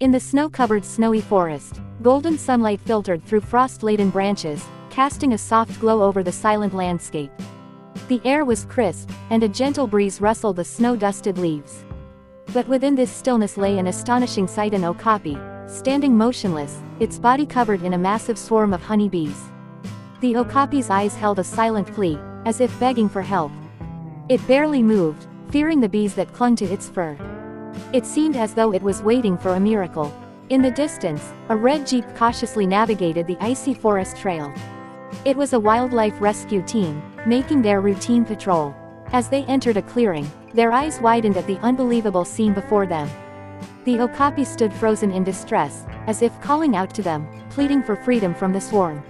In the snow-covered snowy forest, golden sunlight filtered through frost-laden branches, casting a soft glow over the silent landscape. The air was crisp, and a gentle breeze rustled the snow-dusted leaves. But within this stillness lay an astonishing sight: an okapi, standing motionless, its body covered in a massive swarm of honeybees. The okapi's eyes held a silent plea, as if begging for help. It barely moved, fearing the bees that clung to its fur. It seemed as though it was waiting for a miracle. In the distance, a red jeep cautiously navigated the icy forest trail. It was a wildlife rescue team, making their routine patrol. As they entered a clearing, their eyes widened at the unbelievable scene before them. The okapi stood frozen in distress, as if calling out to them, pleading for freedom from the swarm.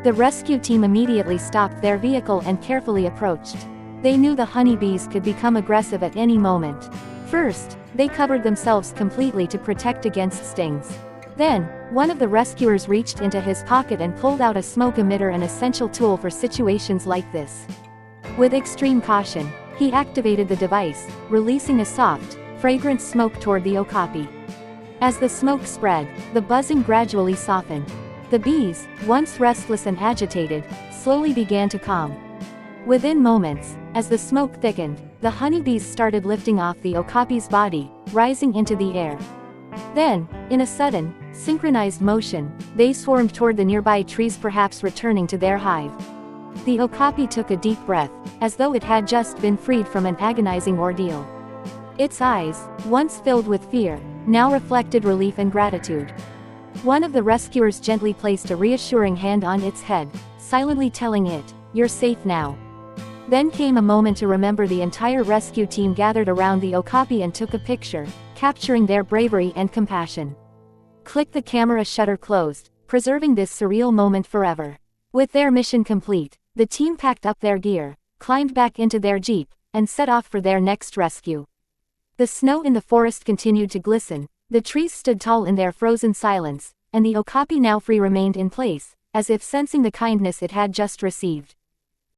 The rescue team immediately stopped their vehicle and carefully approached. They knew the honeybees could become aggressive at any moment. First, they covered themselves completely to protect against stings. Then, one of the rescuers reached into his pocket and pulled out a smoke emitter, an essential tool for situations like this. With extreme caution, he activated the device, releasing a soft, fragrant smoke toward the okapi. As the smoke spread, the buzzing gradually softened. The bees, once restless and agitated, slowly began to calm. Within moments, as the smoke thickened, the honeybees started lifting off the okapi's body, rising into the air. Then, in a sudden, synchronized motion, they swarmed toward the nearby trees, perhaps returning to their hive. The okapi took a deep breath, as though it had just been freed from an agonizing ordeal. Its eyes, once filled with fear, now reflected relief and gratitude. One of the rescuers gently placed a reassuring hand on its head, silently telling it, "You're safe now." Then came a moment to remember. The entire rescue team gathered around the okapi and took a picture, capturing their bravery and compassion. Click. The camera shutter closed, preserving this surreal moment forever. With their mission complete, the team packed up their gear, climbed back into their jeep, and set off for their next rescue. The snow in the forest continued to glisten, the trees stood tall in their frozen silence, and the okapi, now free, remained in place, as if sensing the kindness it had just received.